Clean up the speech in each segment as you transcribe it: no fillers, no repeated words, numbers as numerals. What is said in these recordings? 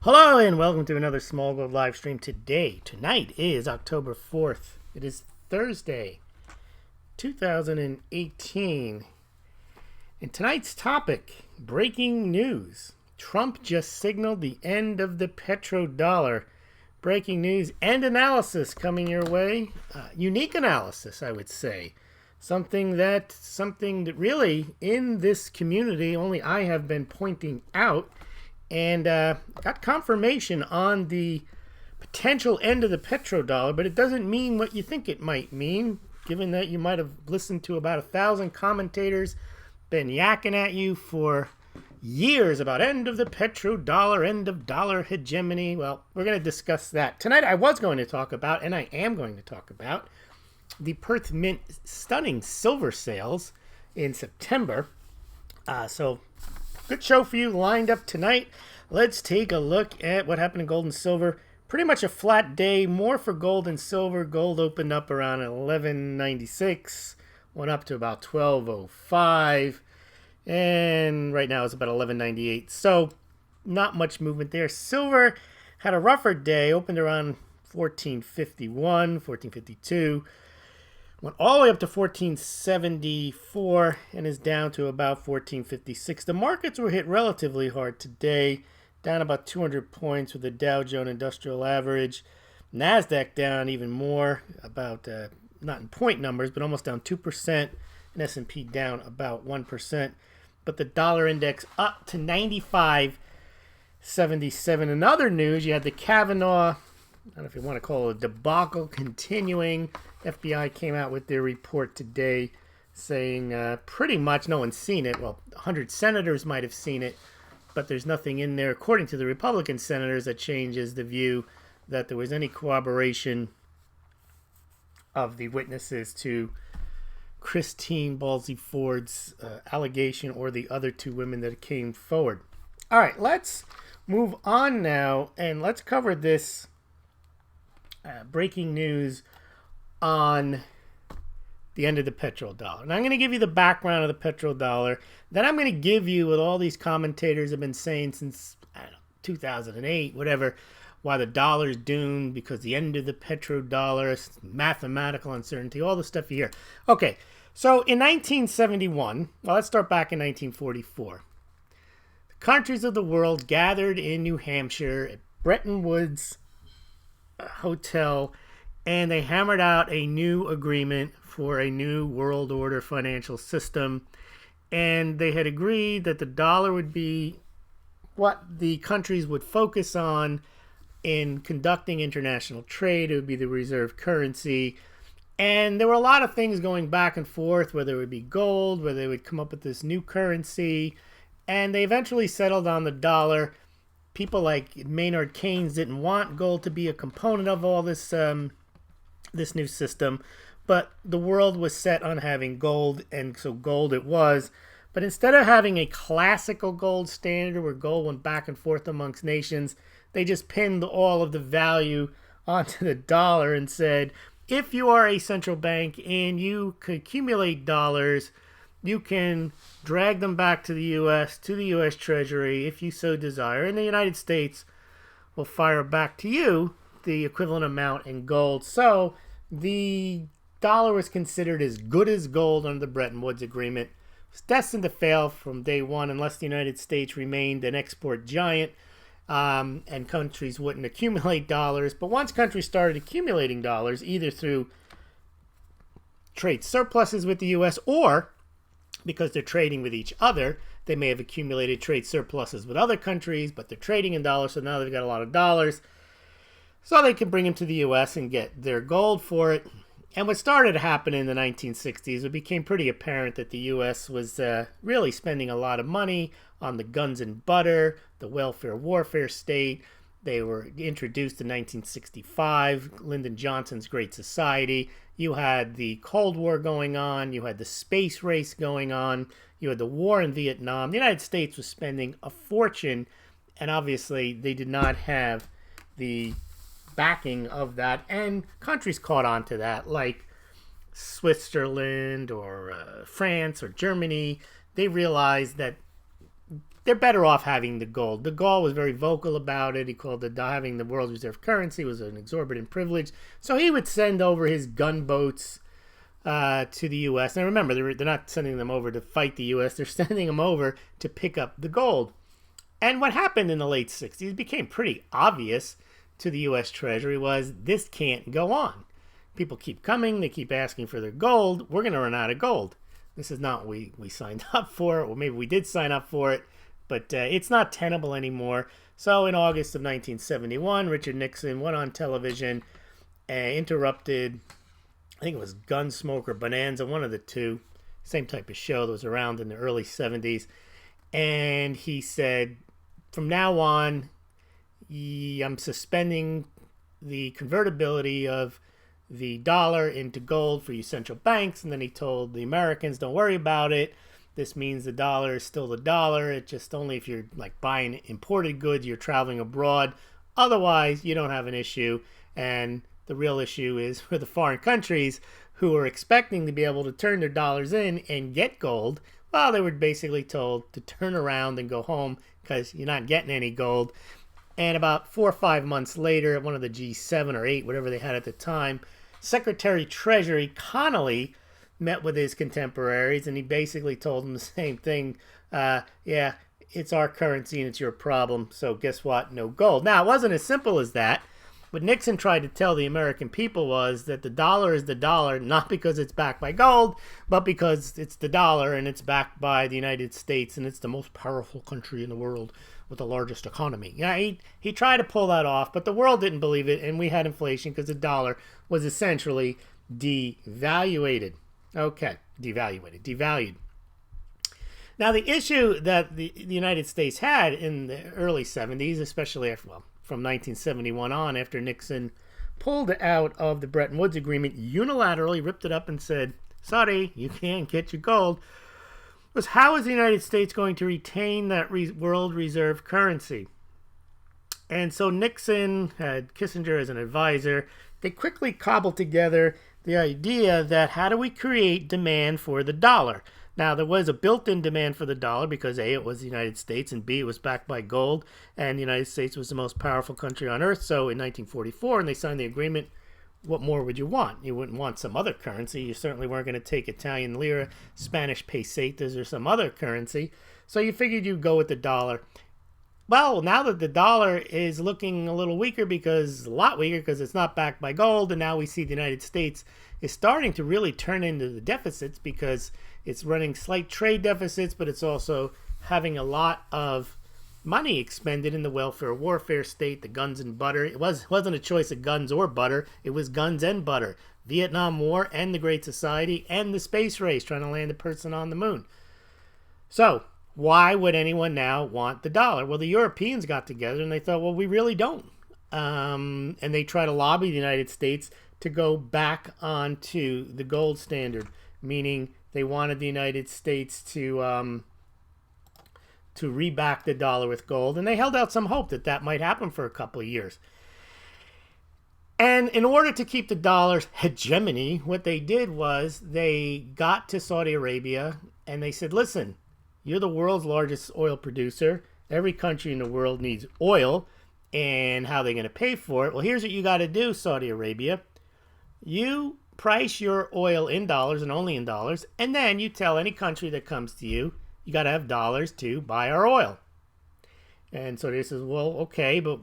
Hello and welcome to another Smaulgld live stream tonight is October 4th. It is Thursday, 2018. And tonight's topic, breaking news. Trump just signaled the end of the petrodollar. Breaking news and analysis coming your way. Unique analysis, I would say. Something that really in this community only I have been pointing out. And got confirmation on the potential end of the petrodollar, but it doesn't mean what you think it might mean, given that you might have listened to about 1,000 commentators been yakking at you for years about end of the petrodollar, end of dollar hegemony. Well, we're going to discuss that. Tonight I was going to talk about, and I am going to talk about, the Perth Mint stunning silver sales in September. So good show for you lined up tonight. Let's take a look at what happened in gold and silver. Pretty much a flat day, more for gold and silver. Gold opened up around 1196, went up to about 1205, and right now it's about 1198. So not much movement there. Silver had a rougher day, opened around 1451, 1452. Went all the way up to 1474 and is down to about 1456. The markets were hit relatively hard today, down about 200 points with the Dow Jones Industrial Average. NASDAQ down even more, about, not in point numbers, but almost down 2%. And S&P down about 1%. But the dollar index up to 95.77. In other news, you had the Kavanaugh, I don't know if you want to call it a debacle, continuing. FBI came out with their report today saying pretty much no one's seen it. Well, 100 senators might have seen it, but there's nothing in there, according to the Republican senators, that changes the view that there was any corroboration of the witnesses to Christine Ballsy Ford's allegation or the other two women that came forward. All right, let's move on now, and let's cover this breaking news on the end of the petrodollar. And I'm going to give you the background of the petrodollar. Then I'm going to give you what all these commentators have been saying since, I don't know, 2008, whatever, why the dollar's doomed because the end of the petrodollar, mathematical uncertainty, all the stuff you hear. Okay, so in 1971, well, let's start back in 1944. The countries of the world gathered in New Hampshire at Bretton Woods Hotel, and they hammered out a new agreement for a new world order financial system. And they had agreed that the dollar would be what the countries would focus on in conducting international trade. It would be the reserve currency. And there were a lot of things going back and forth, whether it would be gold, whether they would come up with this new currency. And they eventually settled on the dollar. People like Maynard Keynes didn't want gold to be a component of all this this new system, but the world was set on having gold, and so gold it was. But instead of having a classical gold standard where gold went back and forth amongst nations, they just pinned all of the value onto the dollar and said, if you are a central bank and you could accumulate dollars, you can drag them back to the U.S., to the U.S. Treasury, if you so desire, and the United States will fire back to you the equivalent amount in gold. So the dollar was considered as good as gold under the Bretton Woods Agreement. It was destined to fail from day one unless the United States remained an export giant and countries wouldn't accumulate dollars. But once countries started accumulating dollars, either through trade surpluses with the U.S. or because they're trading with each other, they may have accumulated trade surpluses with other countries, but they're trading in dollars, so now they've got a lot of dollars. So they can bring them to the U.S. and get their gold for it. And what started to happen in the 1960s, it became pretty apparent that the U.S. was really spending a lot of money on the guns and butter, the welfare warfare state. They were introduced in 1965, Lyndon Johnson's Great Society. You had the Cold War going on. You had the space race going on. You had the war in Vietnam. The United States was spending a fortune, and obviously they did not have the backing of that, and countries caught on to that, like Switzerland or France or Germany. They realized that they're better off having the gold. De Gaulle was very vocal about it. He called having the world reserve currency was an exorbitant privilege. So he would send over his gunboats to the U.S. And remember, they're not sending them over to fight the U.S. They're sending them over to pick up the gold. And what happened in the late 60s, it became pretty obvious to the U.S. Treasury was this can't go on. People keep coming. They keep asking for their gold. We're going to run out of gold. This is not what we signed up for, or maybe we did sign up for it, but it's not tenable anymore. So in August of 1971, Richard Nixon went on television, interrupted, I think it was Gunsmoke or Bonanza, one of the two, same type of show that was around in the early 70s. And he said, from now on, I'm suspending the convertibility of the dollar into gold for you central banks. And then he told the Americans, don't worry about it. This means the dollar is still the dollar. It's just only if you're like buying imported goods, you're traveling abroad. Otherwise, you don't have an issue. And the real issue is for the foreign countries who are expecting to be able to turn their dollars in and get gold. Well, they were basically told to turn around and go home because you're not getting any gold. And about 4 or 5 months later, at one of the G7 or 8, whatever they had at the time, Secretary Treasury Connolly met with his contemporaries, and he basically told them the same thing. Yeah, it's our currency and it's your problem, so guess what? No gold. Now, it wasn't as simple as that. What Nixon tried to tell the American people was that the dollar is the dollar, not because it's backed by gold, but because it's the dollar and it's backed by the United States, and it's the most powerful country in the world with the largest economy. Yeah, he tried to pull that off, but the world didn't believe it, and we had inflation because the dollar was essentially devalued. Okay, devalued. Now, the issue that the United States had in the early 70s, especially after, from 1971 on, after Nixon pulled out of the Bretton Woods Agreement, unilaterally ripped it up and said, sorry, you can't get your gold, was how is the United States going to retain that world reserve currency? And so Nixon had Kissinger as an advisor. They quickly cobbled together the idea that how do we create demand for the dollar? Now, there was a built-in demand for the dollar because A, it was the United States, and B, it was backed by gold, and the United States was the most powerful country on earth. So in 1944, and they signed the agreement, what more would you want? You wouldn't want some other currency. You certainly weren't going to take Italian lira, Spanish pesetas, or some other currency. So you figured you'd go with the dollar. Well, now that the dollar is looking a little weaker, a lot weaker because it's not backed by gold, and now we see the United States is starting to really turn into the deficits because it's running slight trade deficits, but it's also having a lot of money expended in the welfare warfare state, the guns and butter. It wasn't a choice of guns or butter. It was guns and butter. Vietnam War and the Great Society and the space race trying to land a person on the moon. So why would anyone now want the dollar? Well, the Europeans got together and they thought, well, we really don't. And they try to lobby the United States to go back onto the gold standard, meaning they wanted the United States to reback the dollar with gold, and they held out some hope that that might happen for a couple of years. And in order to keep the dollar's hegemony, what they did was they got to Saudi Arabia and they said, listen, you're the world's largest oil producer. Every country in the world needs oil, and how are they going to pay for it? Well, here's what you got to do, Saudi Arabia. You price your oil in dollars and only in dollars, and then you tell any country that comes to you, you got to have dollars to buy our oil. And so they says, well, okay, but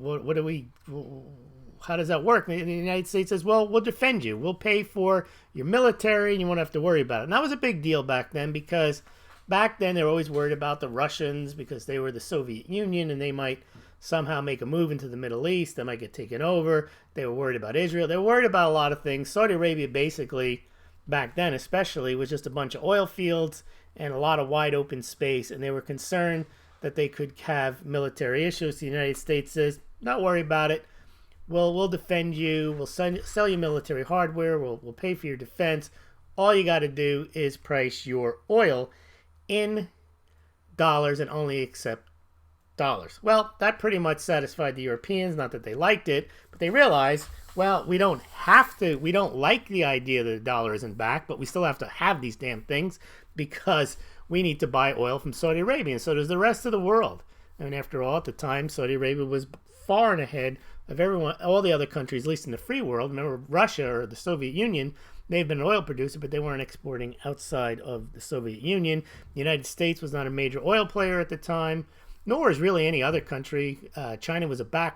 how does that work? And the United States says, well, we'll defend you. We'll pay for your military and you won't have to worry about it. And that was a big deal back then because back then they were always worried about the Russians because they were the Soviet Union and they might somehow make a move into the Middle East. They might get taken over. They were worried about Israel. They were worried about a lot of things. Saudi Arabia basically, back then especially, was just a bunch of oil fields and a lot of wide open space, and they were concerned that they could have military issues. The United States says, don't worry about it. We'll defend you. We'll sell you military hardware. We'll pay for your defense. All you got to do is price your oil in dollars and only accept dollars. Well, that pretty much satisfied the Europeans. Not that they liked it, but they realized, well, we don't like the idea that the dollar isn't back, but we still have to have these damn things because we need to buy oil from Saudi Arabia, and so does the rest of the world. I mean, after all, at the time, Saudi Arabia was far and ahead of everyone, all the other countries, at least in the free world. Remember, Russia or the Soviet Union, they've been an oil producer, but they weren't exporting outside of the Soviet Union. The United States was not a major oil player at the time, nor is really any other country. China was a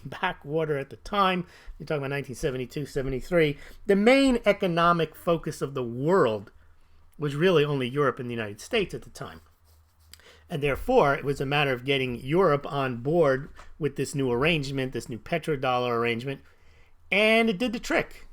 backwater at the time. You're talking about 1972, 73. The main economic focus of the world was really only Europe and the United States at the time. And therefore, it was a matter of getting Europe on board with this new arrangement, this new petrodollar arrangement. And it did the trick.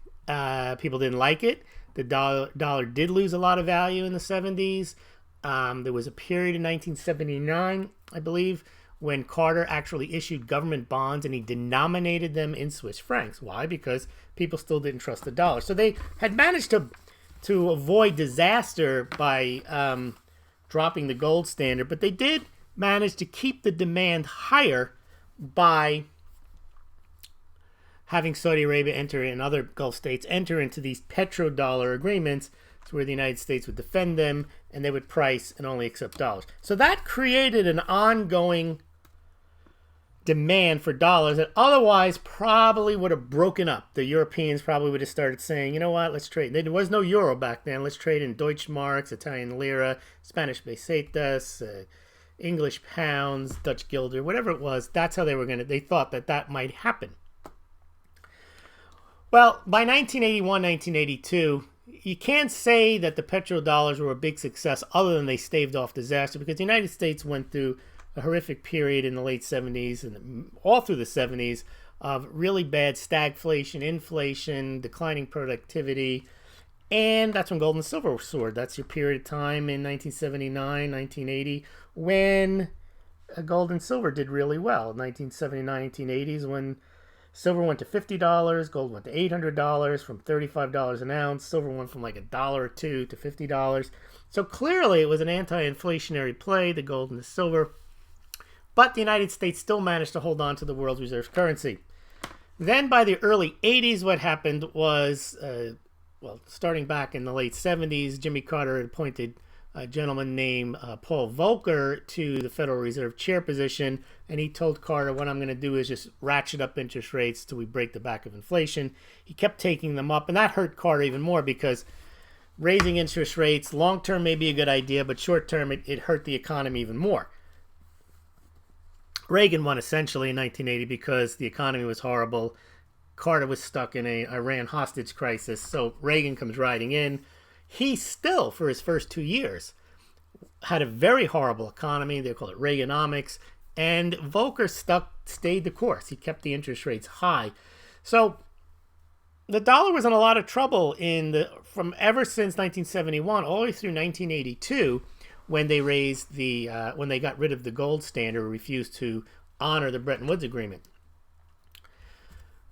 People didn't like it. The dollar did lose a lot of value in the 70s. There was a period in 1979, I believe, when Carter actually issued government bonds and he denominated them in Swiss francs. Why? Because people still didn't trust the dollar. So they had managed to avoid disaster by dropping the gold standard, but they did manage to keep the demand higher by having Saudi Arabia enter and other Gulf states enter into these petrodollar agreements where the United States would defend them and they would price and only accept dollars. So that created an ongoing demand for dollars that otherwise probably would have broken up. The Europeans probably would have started saying, you know what, let's trade. There was no euro back then. Let's trade in Deutschmarks, Italian lira, Spanish pesetas, English pounds, Dutch guilder, whatever it was. That's how they thought that might happen. Well, by 1981, 1982, you can't say that the petrodollars were a big success other than they staved off disaster, because the United States went through a horrific period in the late 70s and all through the 70s of really bad stagflation, inflation, declining productivity, and that's when gold and silver soared. That's your period of time in 1979, 1980, when gold and silver did really well. 1979, 1980s, when silver went to $50, gold went to $800 from $35 an ounce. Silver went from like $1 or $2 to $50. So clearly it was an anti-inflationary play, the gold and the silver. But the United States still managed to hold on to the world's reserve currency. Then by the early 80s, what happened was, starting back in the late 70s, Jimmy Carter had appointed a gentleman named Paul Volcker to the Federal Reserve chair position, and he told Carter, what I'm going to do is just ratchet up interest rates till we break the back of inflation. He kept taking them up, and that hurt Carter even more because raising interest rates, long-term may be a good idea, but short-term it hurt the economy even more. Reagan won essentially in 1980 because the economy was horrible. Carter was stuck in a Iran hostage crisis, so Reagan comes riding in. He still, for his first 2 years, had a very horrible economy. They call it Reaganomics. And Volcker stayed the course. He kept the interest rates high. So the dollar was in a lot of trouble from ever since 1971 all the way through 1982, when they when they got rid of the gold standard, refused to honor the Bretton Woods Agreement.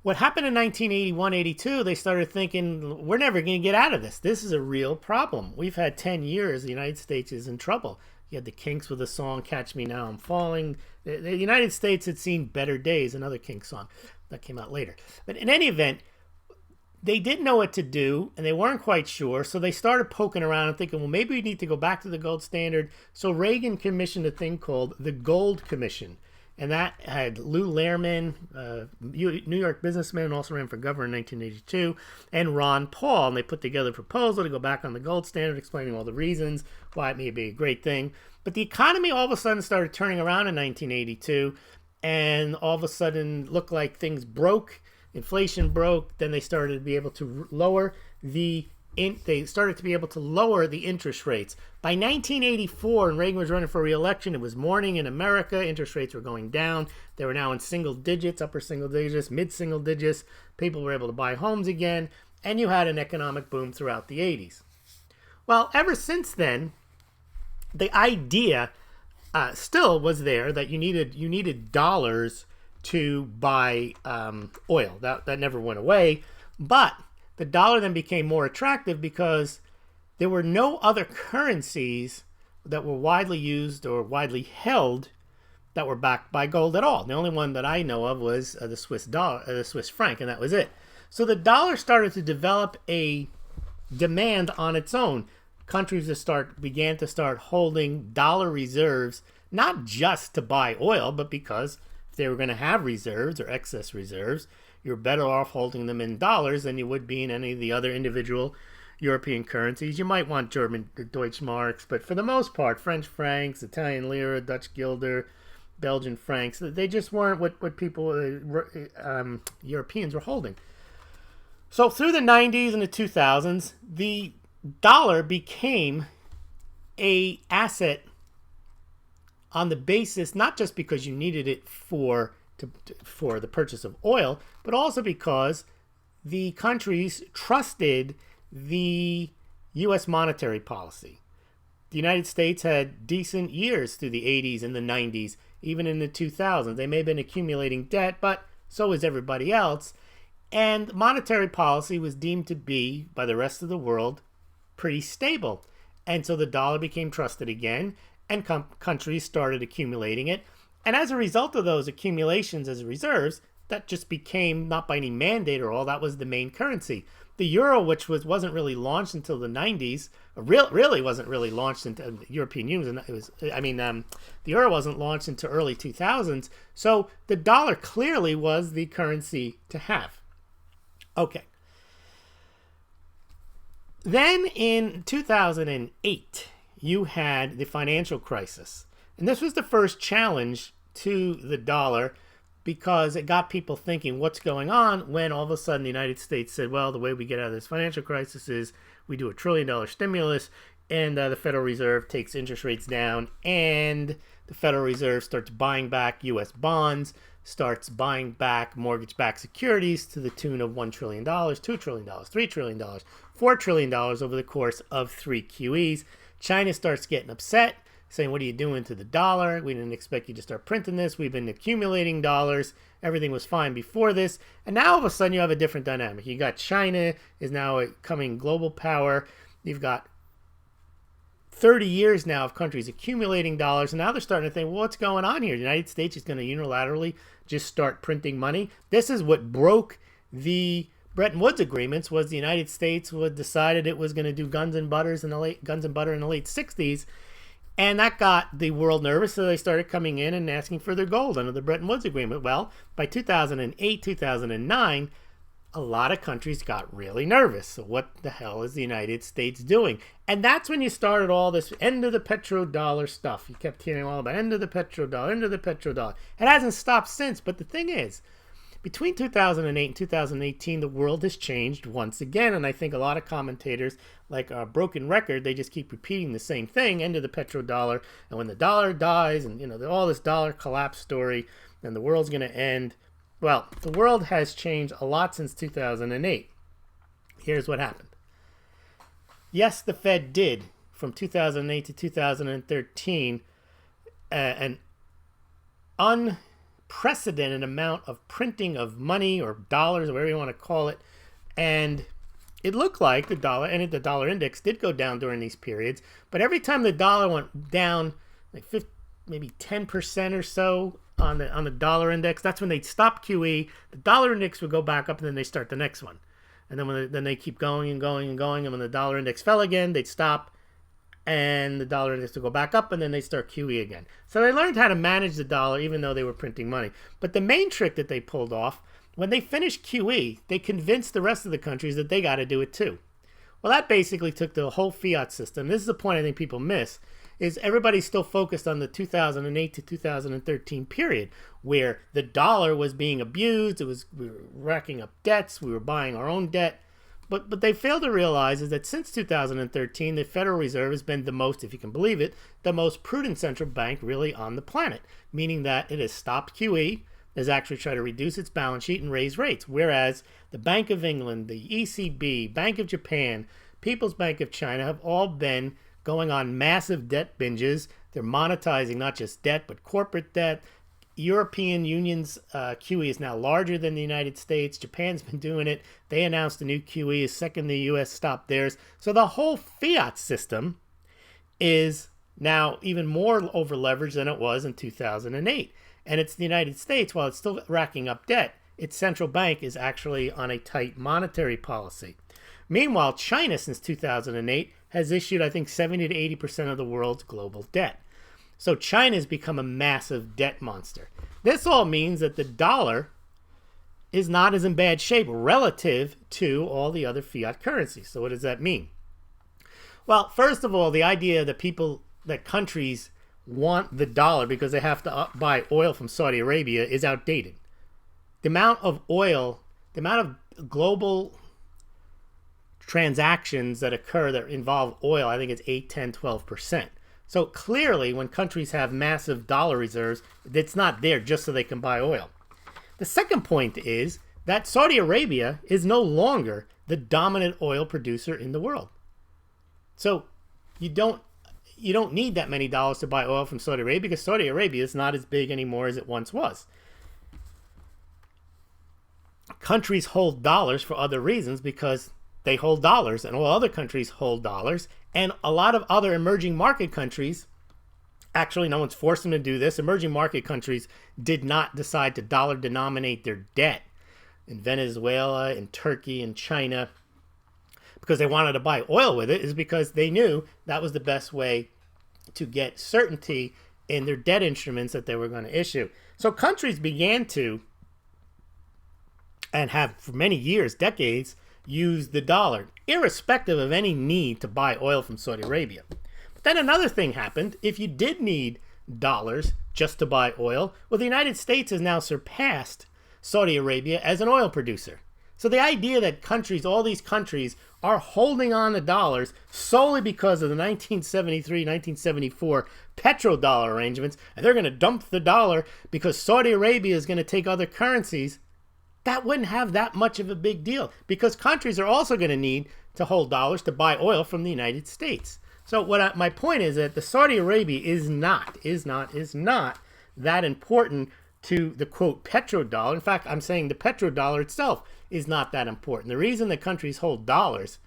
What happened in 1981-82, they started thinking, we're never going to get out of this. This is a real problem. We've had 10 years. The United States is in trouble. You had the Kinks with the song, Catch Me Now I'm Falling. The United States had seen better days, another Kinks song that came out later. But in any event, they didn't know what to do, and they weren't quite sure, so they started poking around and thinking, well, maybe we need to go back to the gold standard. So Reagan commissioned a thing called the Gold Commission. And that had Lou Lehrman, New York businessman, also ran for governor in 1982, and Ron Paul. And they put together a proposal to go back on the gold standard, explaining all the reasons why it may be a great thing. But the economy all of a sudden started turning around in 1982, and all of a sudden looked like things broke, inflation broke. Then they started to be able to lower the interest rates. By 1984, when Reagan was running for re-election, it was morning in America. Interest rates were going down. They were now in single digits, upper single digits, mid-single digits. People were able to buy homes again, and you had an economic boom throughout the 80s. Well, ever since then, the idea still was there that you needed dollars to buy oil. That never went away, but the dollar then became more attractive because there were no other currencies that were widely used or widely held that were backed by gold at all. The only one that I know of was the Swiss franc, and that was it. So the dollar started to develop a demand on its own. countries began to start holding dollar reserves, not just to buy oil, but because if they were going to have reserves or excess reserves, you're better off holding them in dollars than you would be in any of the other individual European currencies. You might want German Deutschmarks, but for the most part, French francs, Italian lira, Dutch guilder, Belgian francs, they just weren't what people, Europeans were holding. So through the 90s and the 2000s, the dollar became a asset on the basis, not just because you needed it for the purchase of oil, but also because the countries trusted the U.S. monetary policy. The United States had decent years through the 80s and the 90s, even in the 2000s. They may have been accumulating debt, but so was everybody else. And monetary policy was deemed to be, by the rest of the world, pretty stable. And so the dollar became trusted again, and countries started accumulating it. And as a result of those accumulations as reserves, that just became, not by any mandate or all, that was the main currency. The euro, which wasn't really launched until the 90s, really wasn't really launched into the European Union. The euro wasn't launched into early 2000s. So the dollar clearly was the currency to have. Okay. Then in 2008, you had the financial crisis. And this was the first challenge to the dollar because it got people thinking, what's going on, when all of a sudden the United States said, well, the way we get out of this financial crisis is we do $1 trillion stimulus, and the Federal Reserve takes interest rates down, and the Federal Reserve starts buying back U.S. bonds, starts buying back mortgage-backed securities to the tune of $1 trillion, $2 trillion, $3 trillion, $4 trillion over the course of 3 QEs. China starts getting upset, saying, what are you doing to the dollar? We didn't expect you to start printing this. We've been accumulating dollars. Everything was fine before this. And now all of a sudden you have a different dynamic. You got China is now becoming global power. You've got 30 years now of countries accumulating dollars. And now they're starting to think, well, what's going on here? The United States is going to unilaterally just start printing money. This is what broke the Bretton Woods agreements, was the United States decided it was going to do guns and butter in the late 60s. And that got the world nervous, so they started coming in and asking for their gold under the Bretton Woods Agreement. Well, by 2008, 2009, a lot of countries got really nervous. So what the hell is the United States doing? And that's when you started all this end of the petrodollar stuff. You kept hearing all about end of the petrodollar, end of the petrodollar. It hasn't stopped since, but the thing is, between 2008 and 2018, the world has changed once again, and I think a lot of commentators, like a broken record, they just keep repeating the same thing, end of the petrodollar, and when the dollar dies, and all this dollar collapse story, and the world's going to end. Well, the world has changed a lot since 2008. Here's what happened. Yes, the Fed did, from 2008 to 2013, an unprecedented amount of printing of money or dollars or whatever you want to call it, and it looked like the dollar index did go down during these periods, but every time the dollar went down like maybe 10% or so on the dollar index, that's when they'd stop QE. The dollar index would go back up, and then they start the next one, and then they keep going and going and going, and when the dollar index fell again, they'd stop, and the dollar index would go back up, and then they start QE again. So they learned how to manage the dollar even though they were printing money. But the main trick that they pulled off, when they finished QE, they convinced the rest of the countries that they got to do it too. Well, that basically took the whole fiat system. This is the point I think people miss, is everybody's still focused on the 2008 to 2013 period where the dollar was being abused. We were racking up debts. We were buying our own debt. But they fail to realize is that since 2013, the Federal Reserve has been the most, if you can believe it, the most prudent central bank really on the planet, meaning that it has stopped QE, has actually tried to reduce its balance sheet and raise rates, whereas the Bank of England, the ECB, Bank of Japan, People's Bank of China have all been going on massive debt binges. They're monetizing not just debt, but corporate debt. European Union's QE is now larger than the United States. Japan's been doing it. They announced a new QE a second the U.S. stopped theirs. So the whole fiat system is now even more over leveraged than it was in 2008. And it's the United States, while it's still racking up debt, its central bank is actually on a tight monetary policy. Meanwhile, China, since 2008, has issued, I think, 70 to 80% of the world's global debt. So China has become a massive debt monster. This all means that the dollar is not as in bad shape relative to all the other fiat currencies. So what does that mean? Well, first of all, the idea that countries want the dollar because they have to buy oil from Saudi Arabia is outdated. The amount of oil, the amount of global transactions that occur that involve oil, I think it's 8, 10, 12%. So clearly, when countries have massive dollar reserves, it's not there just so they can buy oil. The second point is that Saudi Arabia is no longer the dominant oil producer in the world. So you don't need that many dollars to buy oil from Saudi Arabia because Saudi Arabia is not as big anymore as it once was. Countries hold dollars for other reasons because they hold dollars, and all other countries hold dollars. And a lot of other emerging market countries, actually no one's forced them to do this, emerging market countries did not decide to dollar denominate their debt in Venezuela, in Turkey, in China, because they wanted to buy oil with it, is because they knew that was the best way to get certainty in their debt instruments that they were going to issue. So countries began to, and have for many years, decades, use the dollar, irrespective of any need to buy oil from Saudi Arabia. But then another thing happened. If you did need dollars just to buy oil, well, the United States has now surpassed Saudi Arabia as an oil producer. So the idea that countries, all these countries, are holding on to dollars solely because of the 1973, 1974 petrodollar arrangements, and they're going to dump the dollar because Saudi Arabia is going to take other currencies, that wouldn't have that much of a big deal because countries are also going to need to hold dollars to buy oil from the United States. So my point is that the Saudi Arabia is not that important to the quote petrodollar. In fact, I'm saying the petrodollar itself is not that important. The reason that countries hold dollars,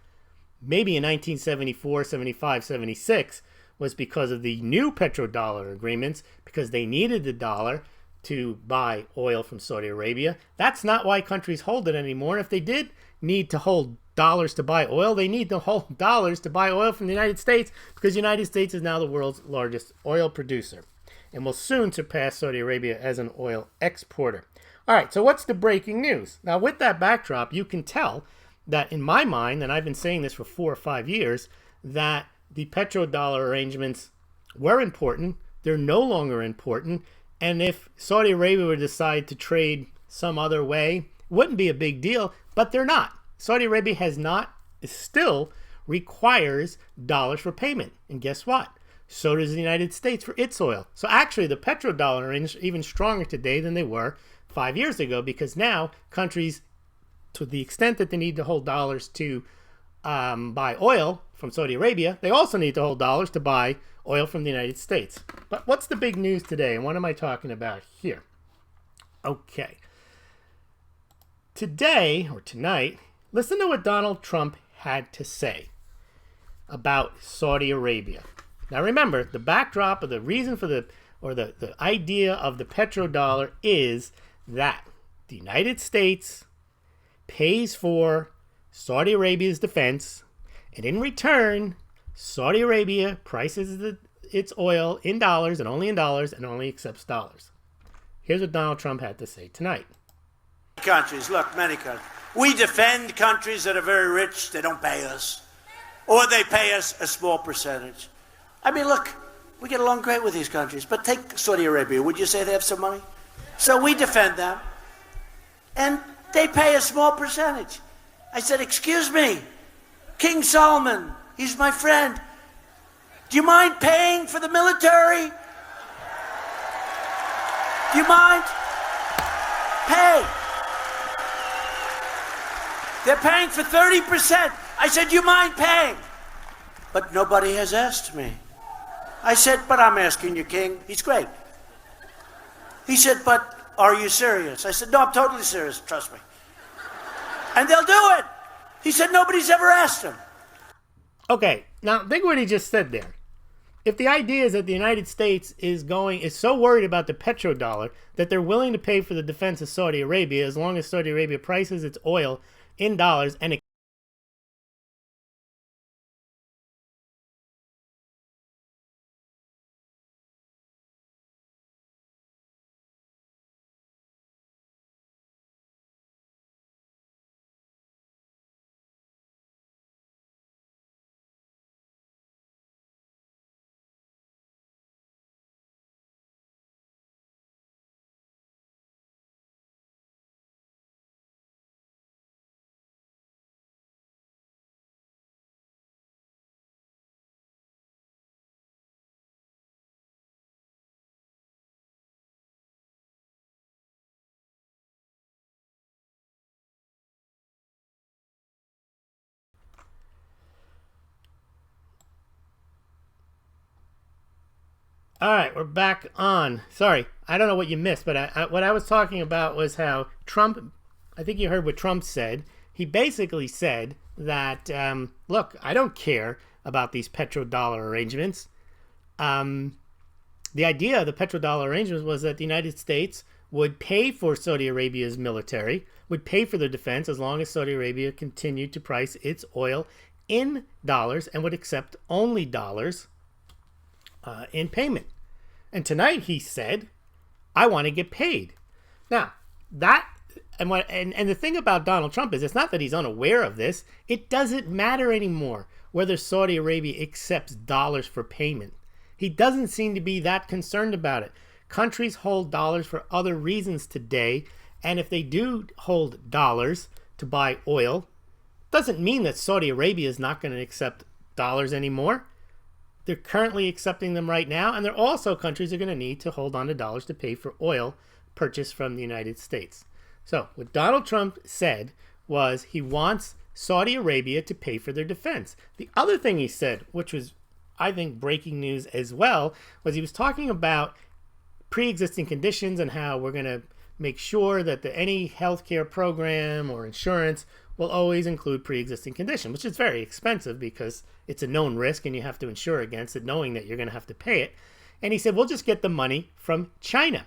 maybe in 1974, 75, 76, was because of the new petrodollar agreements, because they needed the dollar to buy oil from Saudi Arabia. That's not why countries hold it anymore. If they did need to hold dollars to buy oil, they need to hold dollars to buy oil from the United States because the United States is now the world's largest oil producer and will soon surpass Saudi Arabia as an oil exporter. All right, so what's the breaking news? Now, with that backdrop, you can tell that in my mind, and I've been saying this for 4 or 5 years, that the petrodollar arrangements were important. They're no longer important. And if Saudi Arabia would decide to trade some other way, it wouldn't be a big deal, but they're not. Saudi Arabia still requires dollars for payment. And guess what? So does the United States for its oil. So actually, the petrodollar are even stronger today than they were 5 years ago because now countries, to the extent that they need to hold dollars to buy oil from Saudi Arabia, they also need to hold dollars to buy oil from the United States. But what's the big news today, and what am I talking about here? Okay. Today, or tonight, listen to what Donald Trump had to say about Saudi Arabia. Now remember, the backdrop of the reason for the idea of the petrodollar is that the United States pays for Saudi Arabia's defense, and in return, Saudi Arabia prices its oil in dollars and only accepts dollars. Here's what Donald Trump had to say tonight. Many countries. We defend countries that are very rich. They don't pay us. Or they pay us a small percentage. I mean, look, we get along great with these countries. But take Saudi Arabia. Would you say they have some money? So we defend them. And they pay a small percentage. I said, excuse me, King Solomon, he's my friend. Do you mind paying for the military? Do you mind? Pay. They're paying for 30%. I said, do you mind paying? But nobody has asked me. I said, but I'm asking you, King. He's great. He said, but are you serious? I said, no, I'm totally serious. Trust me. And they'll do it. He said, nobody's ever asked him. Okay, now think what he just said there. If the idea is that the United States is so worried about the petrodollar that they're willing to pay for the defense of Saudi Arabia as long as Saudi Arabia prices its oil in dollars and All right, we're back on. Sorry, I don't know what you missed, but what I was talking about was how Trump, I think you heard what Trump said. He basically said that, look, I don't care about these petrodollar arrangements. The idea of the petrodollar arrangements was that the United States would pay for Saudi Arabia's military, would pay for their defense as long as Saudi Arabia continued to price its oil in dollars and would accept only dollars in payment. And tonight he said, I want to get paid. Now, that and the thing about Donald Trump is it's not that he's unaware of this. It doesn't matter anymore whether Saudi Arabia accepts dollars for payment. He doesn't seem to be that concerned about it. Countries hold dollars for other reasons today, and if they do hold dollars to buy oil, doesn't mean that Saudi Arabia is not going to accept dollars anymore. They're currently accepting them right now, and they're also countries are going to need to hold on to dollars to pay for oil purchased from the United States. So what Donald Trump said was he wants Saudi Arabia to pay for their defense. The other thing he said, which was, I think, breaking news as well, was he was talking about pre-existing conditions and how we're going to make sure that any healthcare program or insurance will always include pre-existing condition, which is very expensive because it's a known risk and you have to insure against it knowing that you're going to have to pay it. And he said, we'll just get the money from China.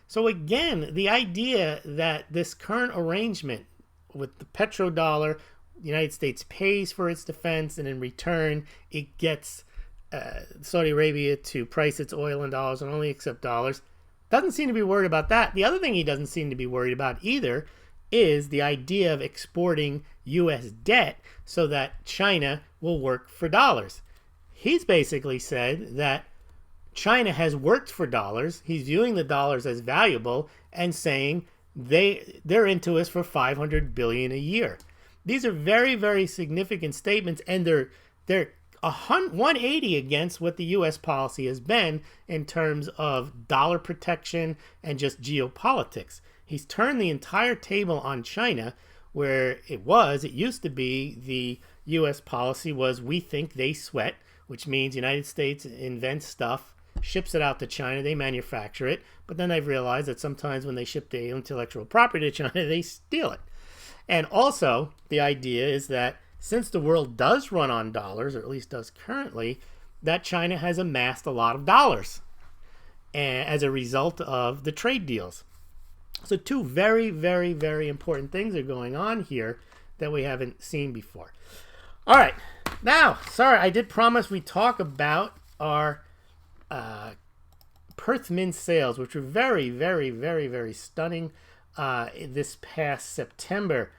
So again, the idea that this current arrangement with the petrodollar, the United States pays for its defense and in return it gets Saudi Arabia to price its oil in dollars and only accept dollars, doesn't seem to be worried about that. The other thing he doesn't seem to be worried about either is the idea of exporting U.S. debt so that China will work for dollars. He's basically said that China has worked for dollars. He's viewing the dollars as valuable and saying they're into us for $500 billion a year. These are very, very significant statements, and they're 180 against what the U.S. policy has been in terms of dollar protection and just geopolitics. He's turned the entire table on China, where it used to be the U.S. policy was we think they sweat, which means the United States invents stuff, ships it out to China, they manufacture it, but then they've realized that sometimes when they ship the intellectual property to China, they steal it. And also, the idea is that since the world does run on dollars, or at least does currently, that China has amassed a lot of dollars as a result of the trade deals. So two very, very, very important things are going on here that we haven't seen before. All right. Now, sorry, I did promise we talk about our Perth Mint sales, which were very, very, very, very stunning this past September.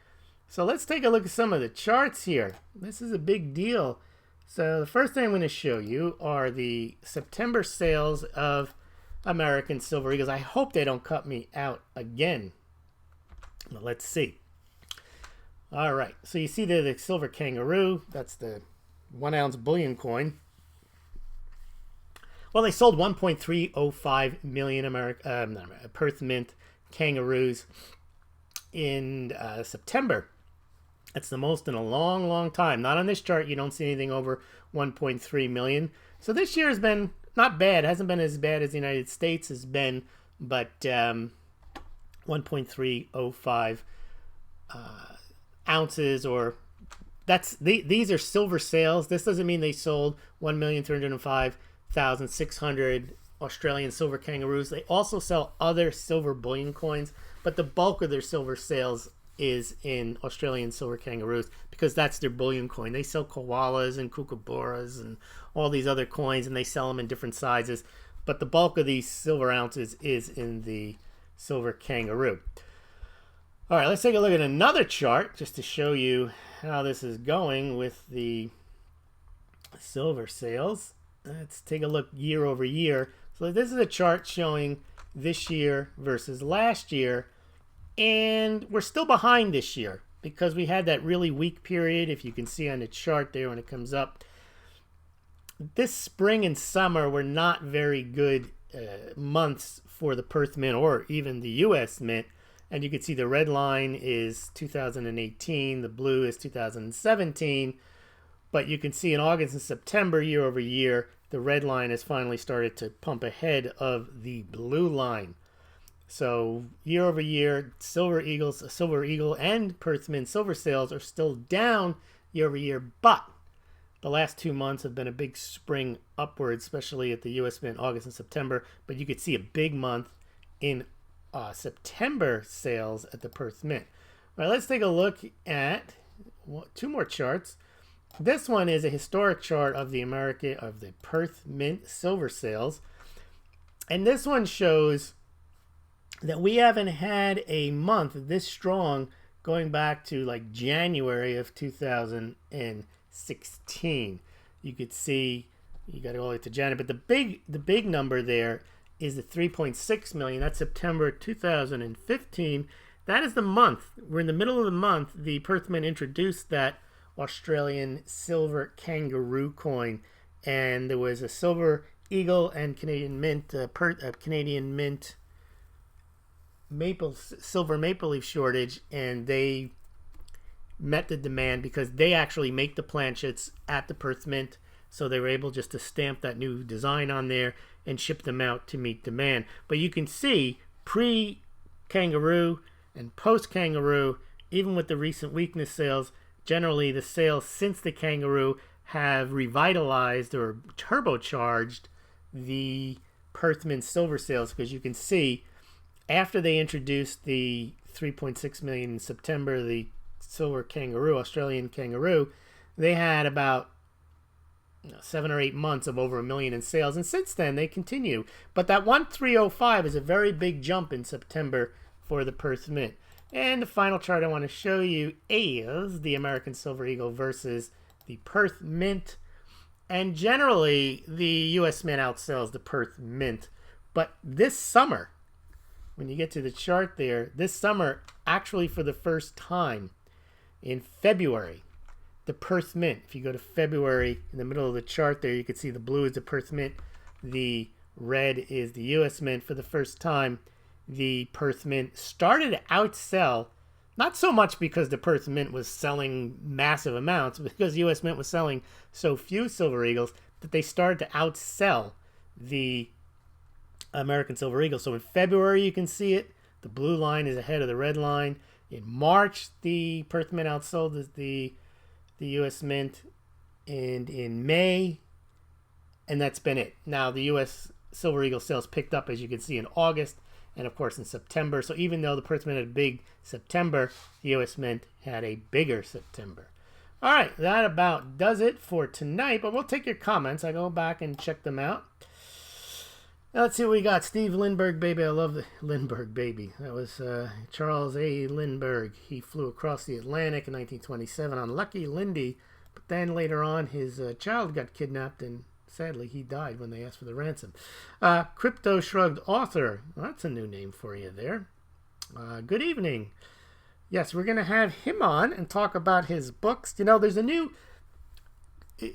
So let's take a look at some of the charts here. This is a big deal. So the first thing I'm going to show you are the September sales of American Silver Eagles. I hope they don't cut me out again. But let's see. All right. So you see there the Silver Kangaroo. That's the 1 ounce bullion coin. Well, they sold 1.305 million Perth Mint Kangaroos in September. That's the most in a long, long time. Not on this chart. You don't see anything over 1.3 million. So this year has been not bad. It hasn't been as bad as the United States has been, but 1.305 ounces, or these are silver sales. This doesn't mean they sold 1,305,600 Australian silver kangaroos. They also sell other silver bullion coins, but the bulk of their silver sales is in Australian silver kangaroos because that's their bullion coin. They sell koalas and kookaburras and all these other coins, and they sell them in different sizes, but the bulk of these silver ounces is in the silver kangaroo. All right, let's take a look at another chart just to show you how this is going with the silver sales. Let's take a look year over year. So this is a chart showing this year versus last year, and we're still behind this year because we had that really weak period, if you can see on the chart there when it comes up. This spring and summer were not very good months for the Perth Mint or even the U.S. Mint, and you can see the red line is 2018, the blue is 2017, but you can see in August and September, year over year, the red line has finally started to pump ahead of the blue line. So year over year, Silver Eagle and Perth Mint silver sales are still down year over year, but the last 2 months have been a big spring upward, especially at the U.S. Mint, August and September. But you could see a big month in September sales at the Perth Mint. All right, let's take a look at 2 more charts. This one is a historic chart of the Perth Mint silver sales, and this one shows that we haven't had a month this strong going back to like January of 2016. You could see, you got to go all the way to January, but the big number there is the 3.6 million. That's September 2015. That is the month. We're in the middle of the month. The Perth Mint introduced that Australian silver kangaroo coin, and there was a Silver Eagle and Canadian Mint, Canadian Mint silver maple leaf shortage, and they met the demand because they actually make the planchets at the Perth Mint, so they were able just to stamp that new design on there and ship them out to meet demand. But you can see pre-kangaroo and post-kangaroo, even with the recent weakness sales, generally the sales since the kangaroo have revitalized or turbocharged the Perth Mint silver sales, because you can see after they introduced the 3.6 million in September, the silver kangaroo, Australian kangaroo, they had about 7 or 8 months of over 1 million in sales, and since then they continue. But that 1305 is a very big jump in September for the Perth Mint. And the final chart I want to show you is the American Silver Eagle versus the Perth Mint. And generally, the U.S. Mint outsells the Perth Mint. But this summer, when you get to the chart there, this summer, actually for the first time in February, the Perth Mint, if you go to February, in the middle of the chart there, you can see the blue is the Perth Mint, the red is the U.S. Mint. For the first time, the Perth Mint started to outsell, not so much because the Perth Mint was selling massive amounts, but because the U.S. Mint was selling so few Silver Eagles that they started to outsell the American Silver Eagle. So in February, you can see it. The blue line is ahead of the red line. In March, the Perth Mint outsold the U.S. Mint, and in May, and that's been it. Now, the U.S. Silver Eagle sales picked up, as you can see, in August, and of course in September. So even though the Perth Mint had a big September, the U.S. Mint had a bigger September. All right, that about does it for tonight, but we'll take your comments. I go back and check them out. Now, let's see what we got. Steve Lindbergh, baby. I love the Lindbergh, baby. That was Charles A. Lindbergh. He flew across the Atlantic in 1927 on Lucky Lindy, but then later on his child got kidnapped, and sadly he died when they asked for the ransom. Crypto Shrugged author. Well, that's a new name for you there. Good evening. Yes, we're going to have him on and talk about his books. You know, there's a new...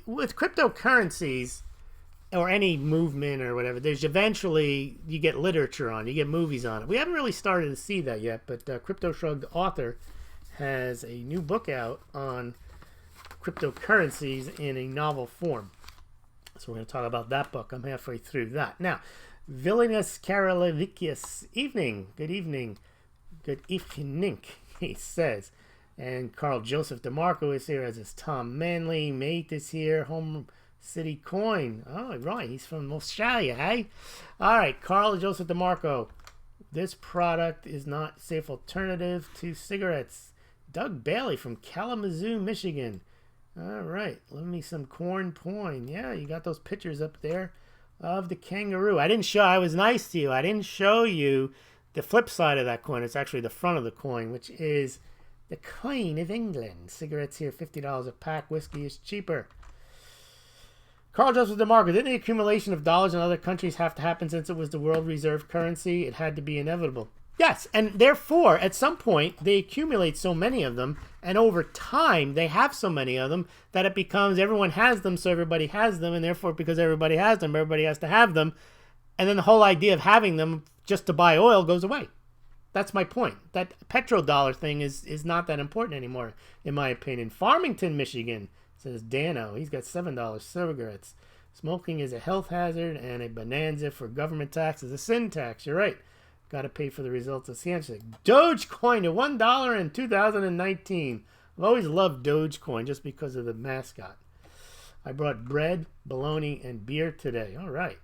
With cryptocurrencies, or any movement or whatever, there's eventually, you get literature on, you get movies on it. We haven't really started to see that yet, but Crypto Shrugged author has a new book out on cryptocurrencies in a novel form. So we're going to talk about that book. I'm halfway through that. Now, Villainous Karolevicius, evening, good evening, he says. And Carl Joseph DeMarco is here, as is Tom Manley. Mate is here, Home City Coin. Oh, right. He's from Australia, hey? All right. Carl Joseph DeMarco. This product is not a safe alternative to cigarettes. Doug Bailey from Kalamazoo, Michigan. All right. Love me some corn porn. Yeah, you got those pictures up there of the kangaroo. I was nice to you. I didn't show you the flip side of that coin. It's actually the front of the coin, which is the Queen of England. Cigarettes here, $50 a pack. Whiskey is cheaper. Carl Joseph DeMarco, didn't the accumulation of dollars in other countries have to happen since it was the world reserve currency? It had to be inevitable. Yes, and therefore, at some point, they accumulate so many of them, and over time, they have so many of them that it becomes everyone has them, so everybody has them, and therefore, because everybody has them, everybody has to have them, and then the whole idea of having them just to buy oil goes away. That's my point. That petrodollar thing is not that important anymore, in my opinion. Farmington, Michigan, says Dano. He's got $7 cigarettes. Smoking is a health hazard and a bonanza for government taxes. A sin tax, you're right. Got to pay for the results of science. Dogecoin to $1 in 2019. I've always loved Dogecoin just because of the mascot. I brought bread, bologna, and beer today. All right.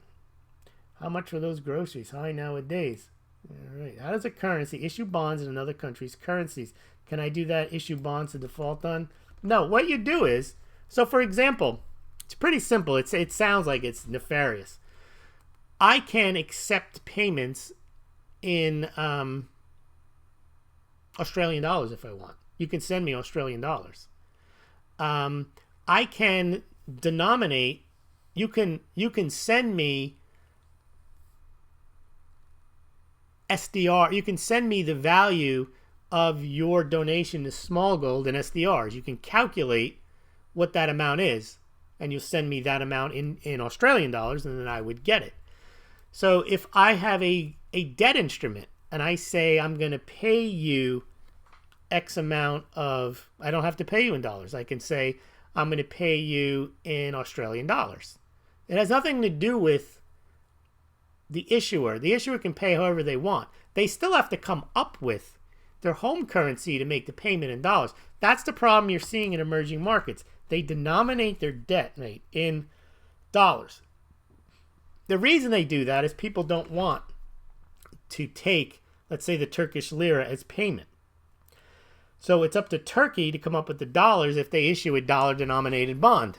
How much are those groceries? High nowadays. All right. How does a currency issue bonds in another country's currencies? Can I do that? Issue bonds to default on? No. What you do is, so for example, it's pretty simple. It sounds like it's nefarious. I can accept payments in Australian dollars if I want. You can send me Australian dollars. I can denominate. You can send me SDR. You can send me the value of your donation to Smaulgld in SDRs. You can calculate what that amount is, and you'll send me that amount in Australian dollars, and then I would get it. So if I have a debt instrument and I say I'm going to pay you X amount of, I don't have to pay you in dollars. I can say I'm going to pay you in Australian dollars. It has nothing to do with the issuer. The issuer can pay however they want. They still have to come up with their home currency to make the payment in dollars. That's the problem you're seeing in emerging markets. They denominate their debt rate in dollars. The reason they do that is people don't want to take, let's say, the Turkish lira as payment. So it's up to Turkey to come up with the dollars if they issue a dollar-denominated bond.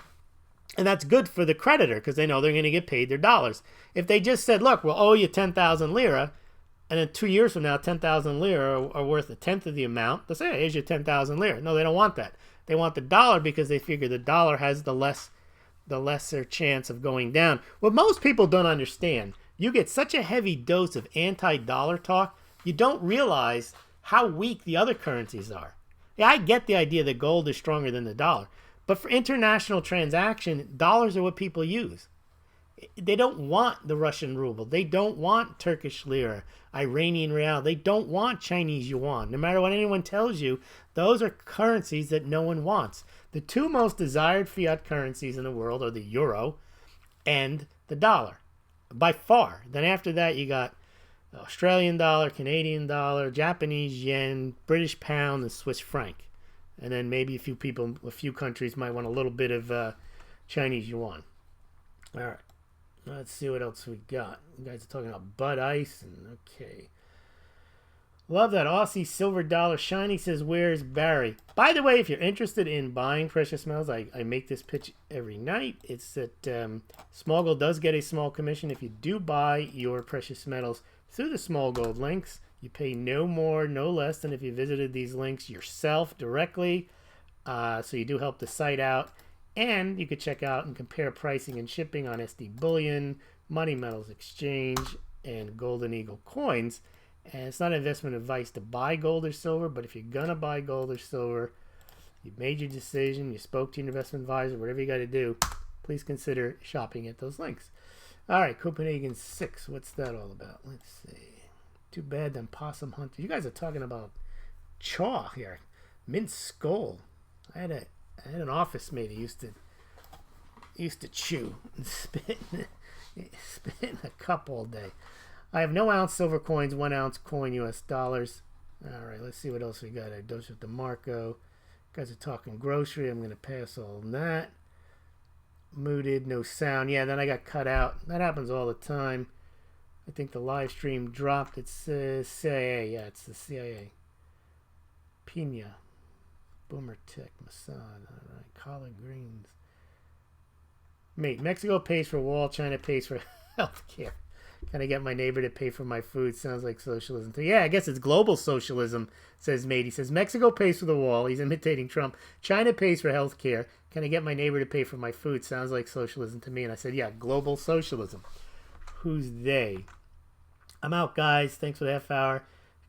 And that's good for the creditor because they know they're going to get paid their dollars. If they just said, look, we'll owe you 10,000 lira, and then 2 years from now, 10,000 lira are worth a tenth of the amount, they'll say, hey, here's your 10,000 lira. No, they don't want that. They want the dollar because they figure the dollar has the lesser chance of going down. What most people don't understand, you get such a heavy dose of anti-dollar talk, you don't realize how weak the other currencies are. Yeah, I get the idea that gold is stronger than the dollar, but for international transaction, dollars are what people use. They don't want the Russian ruble. They don't want Turkish lira, Iranian rial. They don't want Chinese yuan. No matter what anyone tells you, those are currencies that no one wants. The two most desired fiat currencies in the world are the euro and the dollar, by far. Then after that, you got Australian dollar, Canadian dollar, Japanese yen, British pound, and Swiss franc. And then maybe a few countries might want a little bit of Chinese yuan. All right. Let's see what else we got. You guys are talking about Bud Ice. Okay. Love that Aussie silver dollar. Shiny says, where's Barry? By the way, if you're interested in buying precious metals, I make this pitch every night. It's that Smaulgld does get a small commission if you do buy your precious metals through the Smaulgld links. You pay no more, no less than if you visited these links yourself directly. So you do help the site out. And you could check out and compare pricing and shipping on SD Bullion, Money Metals Exchange, and Golden Eagle coins. And it's not investment advice to buy gold or silver, but if you're going to buy gold or silver, you made your decision, you spoke to your investment advisor, whatever you got to do, please consider shopping at those links. All right, Copenhagen 6. What's that all about? Let's see. Too bad them possum hunters. You guys are talking about chaw here. Mint skull. I had an office mate who used to chew and spit in a cup all day. I have no ounce silver coins, 1 ounce coin US dollars. All right, let's see what else we got. I dosed with DeMarco. Guys are talking grocery. I'm going to pass all that. Muted, no sound. Yeah, then I got cut out. That happens all the time. I think the live stream dropped. It's CIA. Yeah, it's the CIA. Pina. Boomer Tech, Mossad, all right, collard greens. Mate, Mexico pays for wall, China pays for healthcare. Can I get my neighbor to pay for my food? Sounds like socialism. So yeah, I guess it's global socialism, says Mate. He says Mexico pays for the wall. He's imitating Trump. China pays for healthcare. Can I get my neighbor to pay for my food? Sounds like socialism to me. And I said, yeah, global socialism. Who's they? I'm out, guys. Thanks for the half hour.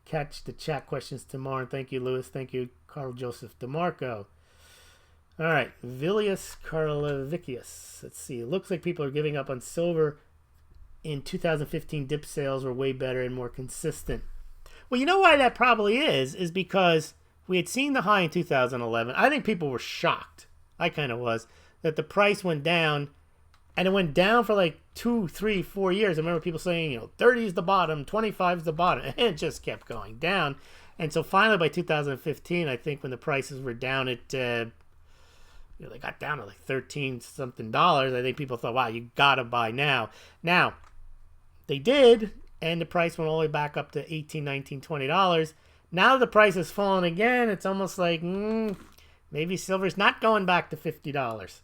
Catch the chat questions tomorrow. And thank you, Lewis. Thank you, Carl Joseph DeMarco. All right, Vilius Karlovicius. Let's see. It looks like people are giving up on silver. In 2015, dip sales were way better and more consistent. Well, you know why that probably is because we had seen the high in 2011. I think people were shocked. I kind of was. That the price went down And it went down for like 2, 3, 4 years. I remember people saying, 30 is the bottom, 25 is the bottom. And it just kept going down. And so finally by 2015, I think when the prices were down at, they got down to like 13 something dollars, I think people thought, wow, you got to buy now. Now, they did, and the price went all the way back up to 18, 19, $20. Now the price has fallen again. It's almost like, maybe silver's not going back to $50.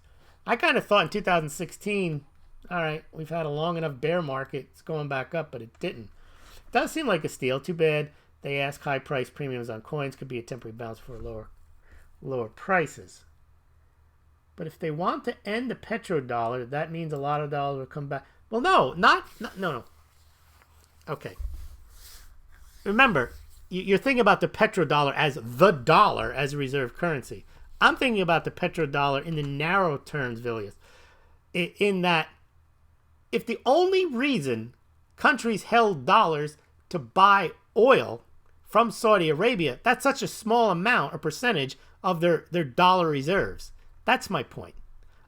I kind of thought in 2016, all right, we've had a long enough bear market. It's going back up, but it didn't. It does seem like a steal. Too bad they ask high price premiums on coins could be a temporary bounce for lower prices. But if they want to end the petrodollar, that means a lot of dollars will come back. Well, no. Okay. Remember, you're thinking about the petrodollar as the dollar as a reserve currency. I'm thinking about the petrodollar in the narrow terms, Vilius. In that, if the only reason countries held dollars to buy oil from Saudi Arabia, that's such a small amount or percentage of their dollar reserves. That's my point.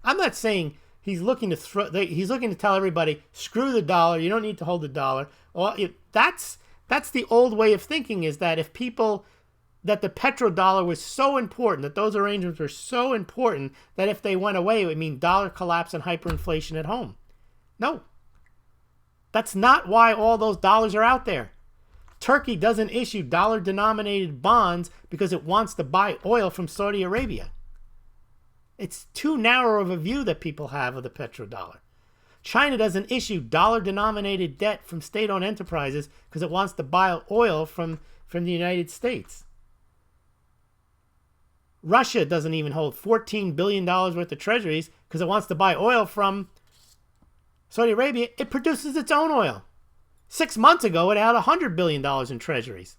I'm not saying he's looking to tell everybody, screw the dollar, you don't need to hold the dollar. Well, that's the old way of thinking, is that if people, that the petrodollar was so important, that those arrangements were so important, that if they went away, it would mean dollar collapse and hyperinflation at home. No. That's not why all those dollars are out there. Turkey doesn't issue dollar-denominated bonds because it wants to buy oil from Saudi Arabia. It's too narrow of a view that people have of the petrodollar. China doesn't issue dollar-denominated debt from state-owned enterprises because it wants to buy oil from the United States. Russia doesn't even hold $14 billion worth of treasuries because it wants to buy oil from Saudi Arabia. It produces its own oil. 6 months ago, it had $100 billion in treasuries.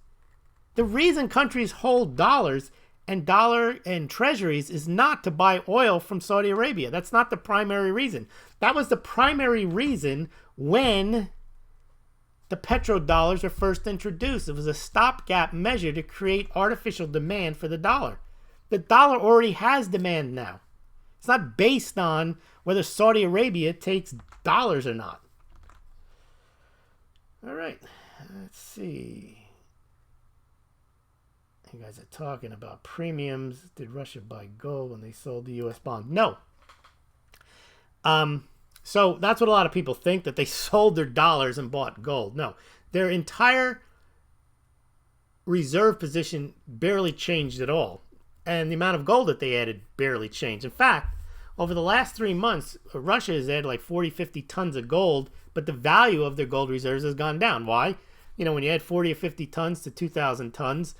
The reason countries hold dollars and treasuries is not to buy oil from Saudi Arabia. That's not the primary reason. That was the primary reason when the petrodollars were first introduced. It was a stopgap measure to create artificial demand for the dollar. The dollar already has demand now. It's not based on whether Saudi Arabia takes dollars or not. All right, let's see. You guys are talking about premiums. Did Russia buy gold when they sold the U.S. bond? No. So that's what a lot of people think, that they sold their dollars and bought gold. No. Their entire reserve position barely changed at all. And the amount of gold that they added barely changed. In fact, over the last 3 months, Russia has added like 40, 50 tons of gold, but the value of their gold reserves has gone down. Why? When you add 40 or 50 tons to 2,000 tons,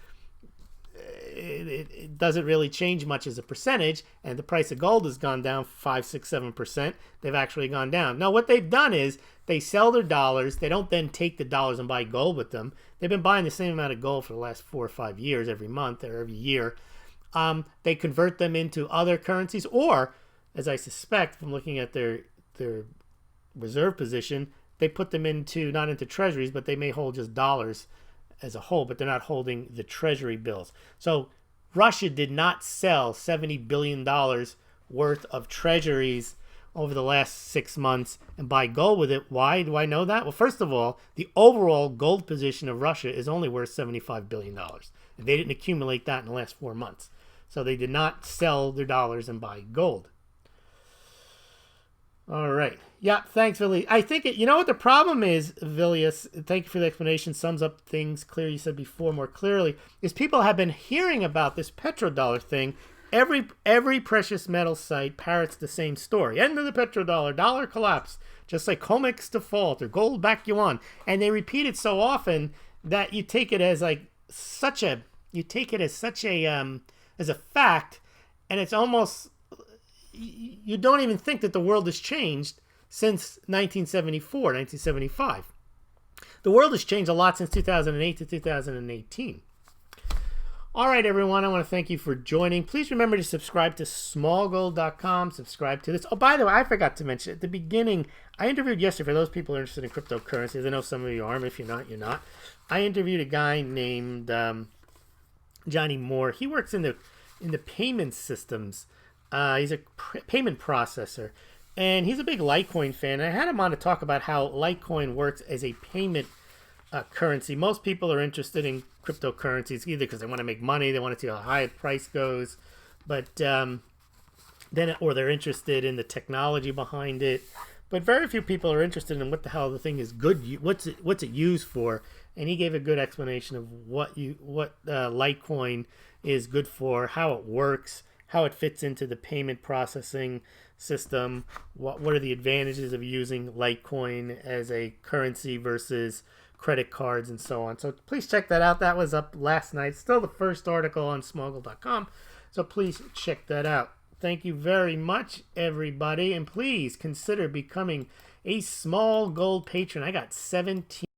it doesn't really change much as a percentage, and the price of gold has gone down 5, 6, 7%. They've actually gone down. Now, what they've done is they sell their dollars. They don't then take the dollars and buy gold with them. They've been buying the same amount of gold for the last 4 or 5 years, every month or every year. They convert them into other currencies, or, as I suspect from looking at their reserve position, they put them not into treasuries, but they may hold just dollars as a whole, but they're not holding the treasury bills. So Russia did not sell $70 billion worth of treasuries over the last 6 months and buy gold with it. Why do I know that? Well, first of all, the overall gold position of Russia is only worth $75 billion. And they didn't accumulate that in the last 4 months. So they did not sell their dollars and buy gold. All right. Yeah, thanks, Vili. I think, you know what the problem is, Vilius, thank you for the explanation, sums up things clear you said before more clearly, is people have been hearing about this petrodollar thing. Every precious metal site parrots the same story. End of the petrodollar, dollar collapse, just like COMEX default or gold back you on. And they repeat it so often that you take it as such a fact, and it's almost, you don't even think that the world has changed since 1974, 1975. The world has changed a lot since 2008 to 2018. All right, everyone, I want to thank you for joining. Please remember to subscribe to Smaulgld.com. Subscribe to this. Oh, by the way, I forgot to mention at the beginning, I interviewed yesterday, for those people who are interested in cryptocurrencies. I know some of you are, if you're not, you're not. I interviewed a guy named Johnny Moore. He works in the payment systems. He's a payment processor And he's a big Litecoin fan. I had him on to talk about how Litecoin works as a payment currency. Most people are interested in cryptocurrencies either because they want to make money, they want to see how high the price goes, but or they're interested in the technology behind it. But very few people are interested in what the hell the thing is good. What's it used for? And he gave a good explanation of what Litecoin is good for, how it works, how it fits into the payment processing system. What are the advantages of using Litecoin as a currency versus credit cards and so on. So please check that out. That was up last night. Still the first article on Smaulgld.com. So please check that out. Thank you very much, everybody. And please consider becoming a Smaulgld patron. I got 17